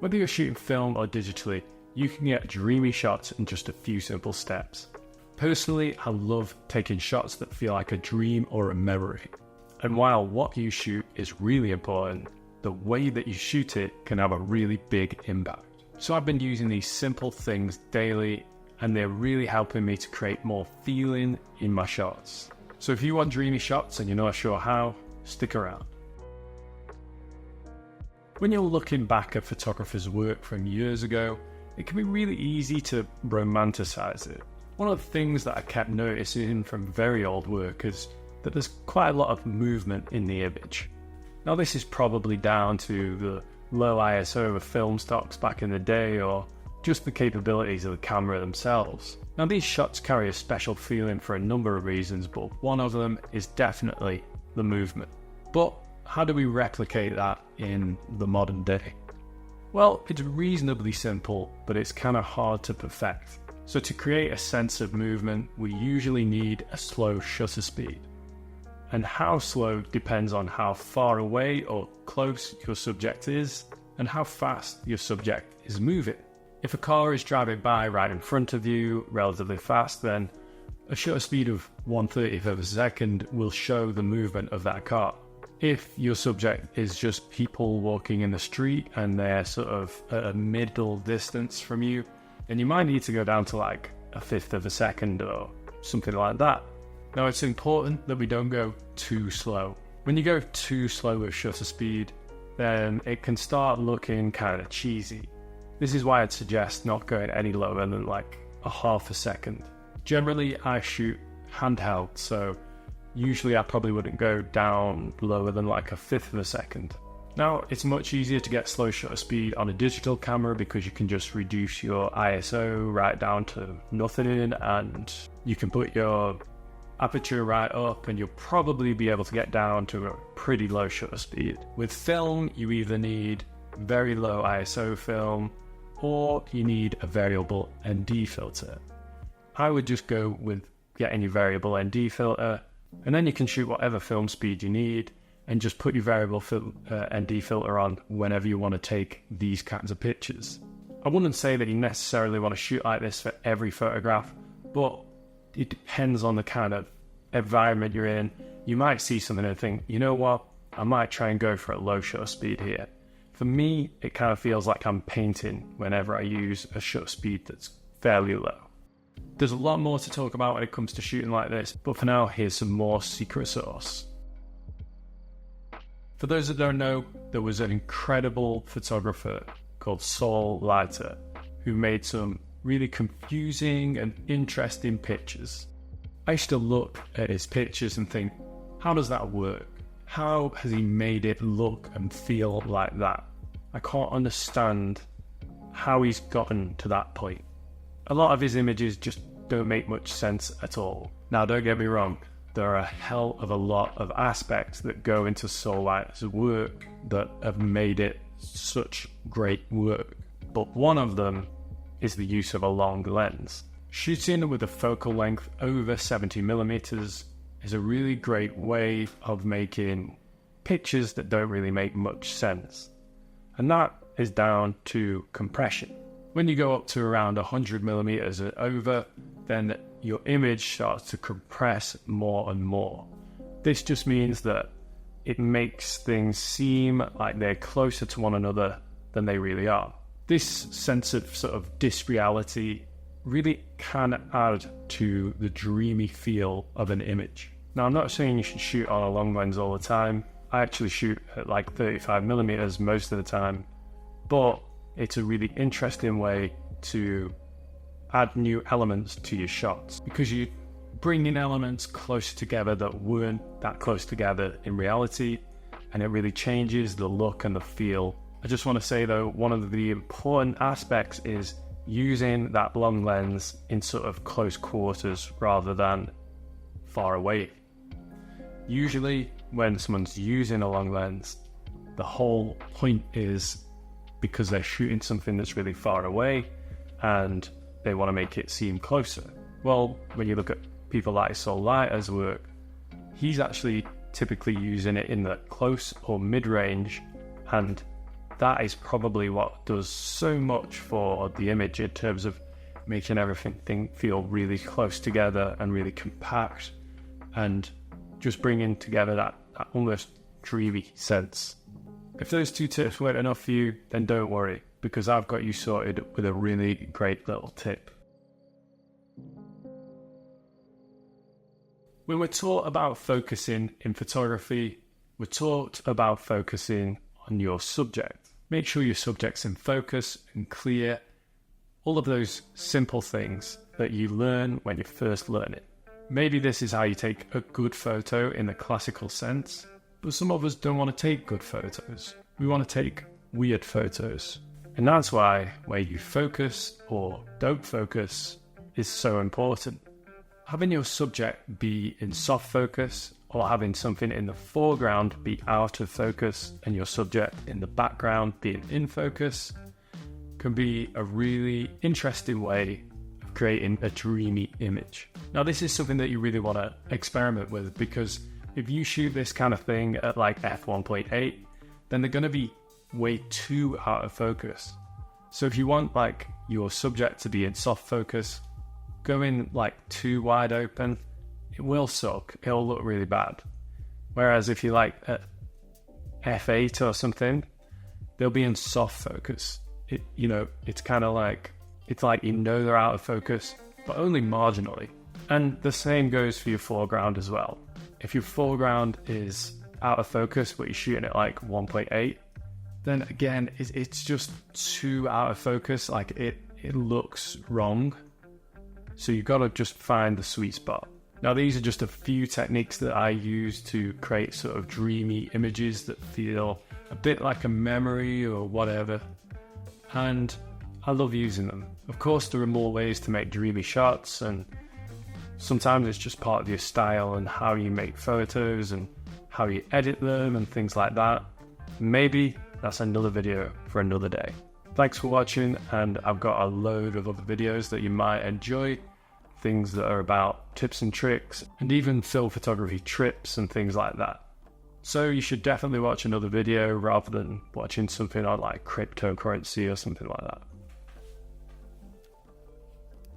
Whether you're shooting film or digitally, you can get dreamy shots in just a few simple steps. Personally, I love taking shots that feel like a dream or a memory. And while what you shoot is really important, the way that you shoot it can have a really big impact. So I've been using these simple things daily, and they're really helping me to create more feeling in my shots. So if you want dreamy shots and you're not sure how, stick around. When you're looking back at photographers' work from years ago, it can be really easy to romanticize it. One of the things that I kept noticing from very old work is that there's quite a lot of movement in the image. Now this is probably down to the low ISO of film stocks back in the day, or just the capabilities of the camera themselves. Now these shots carry a special feeling for a number of reasons, but one of them is definitely the movement. But how do we replicate that in the modern day? Well, it's reasonably simple, but it's kind of hard to perfect. So to create a sense of movement, we usually need a slow shutter speed. And how slow depends on how far away or close your subject is, and how fast your subject is moving. If a car is driving by right in front of you relatively fast, then a shutter speed of 1/30th of a second will show the movement of that car. If your subject is just people walking in the street and they're sort of at a middle distance from you, then you might need to go down to like 1/5 of a second or something like that. Now it's important that we don't go too slow. When you go too slow with shutter speed, then it can start looking kind of cheesy. This is why I'd suggest not going any lower than like 1/2 a second. Generally I shoot handheld, so usually I probably wouldn't go down lower than like 1/5 of a second. Now it's much easier to get slow shutter speed on a digital camera because you can just reduce your ISO right down to nothing, and you can put your aperture right up and you'll probably be able to get down to a pretty low shutter speed. With film, you either need very low ISO film or you need a variable ND filter. I would just go with getting your variable ND filter, and then you can shoot whatever film speed you need and just put your variable ND filter on whenever you want to take these kinds of pictures. I wouldn't say that you necessarily want to shoot like this for every photograph, but it depends on the kind of environment you're in. You might see something and think, you know what, I might try and go for a low shutter speed here. For me, it kind of feels like I'm painting whenever I use a shutter speed that's fairly low. There's a lot more to talk about when it comes to shooting like this, but for now, here's some more secret sauce. For those that don't know, there was an incredible photographer called Saul Leiter who made some really confusing and interesting pictures. I used to look at his pictures and think, how does that work? How has he made it look and feel like that? I can't understand how he's gotten to that point. A lot of his images just don't make much sense at all. Now, don't get me wrong, there are a hell of a lot of aspects that go into Saul Leiter's work that have made it such great work. But one of them is the use of a long lens. Shooting with a focal length over 70mm is a really great way of making pictures that don't really make much sense. And that is down to compression. When you go up to around 100mm and over, then your image starts to compress more and more. This just means that it makes things seem like they're closer to one another than they really are. This sense of sort of disreality really can add to the dreamy feel of an image. Now, I'm not saying you should shoot on a long lens all the time. I actually shoot at like 35mm most of the time, but it's a really interesting way to add new elements to your shots because you bring in elements closer together that weren't that close together in reality, and it really changes the look and the feel. I just want to say though, one of the important aspects is using that long lens in sort of close quarters rather than far away. Usually when someone's using a long lens, the whole point is because they're shooting something that's really far away and they want to make it seem closer. Well, when you look at people like Saul Leiter's work, he's actually typically using it in the close or mid-range, and that is probably what does so much for the image in terms of making everything feel really close together and really compact, and just bringing together that almost dreamy sense. If those 2 tips weren't enough for you, then don't worry, because I've got you sorted with a really great little tip. When we're taught about focusing in photography, we're taught about focusing on your subject. Make sure your subject's in focus and clear. All of those simple things that you learn when you first learn it. Maybe this is how you take a good photo in the classical sense, but some of us don't want to take good photos. We want to take weird photos. And that's why where you focus or don't focus is so important. Having your subject be in soft focus, or having something in the foreground be out of focus and your subject in the background being in focus, can be a really interesting way of creating a dreamy image. Now, this is something that you really want to experiment with, because if you shoot this kind of thing at like f1.8, then they're going to be way too out of focus. So if you want like your subject to be in soft focus, going like too wide open, it will suck. It'll look really bad. Whereas if you like at f8 or something, they'll be in soft focus. It's kind of like, it's like they're out of focus, but only marginally. And the same goes for your foreground as well. If your foreground is out of focus, but you're shooting at like 1.8, then again, it's just too out of focus. Like it looks wrong. So you've got to just find the sweet spot. Now, these are just a few techniques that I use to create sort of dreamy images that feel a bit like a memory or whatever. And I love using them. Of course, there are more ways to make dreamy shots, and sometimes it's just part of your style and how you make photos and how you edit them and things like that. Maybe that's another video for another day. Thanks for watching, and I've got a load of other videos that you might enjoy. Things that are about tips and tricks, and even film photography trips and things like that. So you should definitely watch another video rather than watching something on like cryptocurrency or something like that.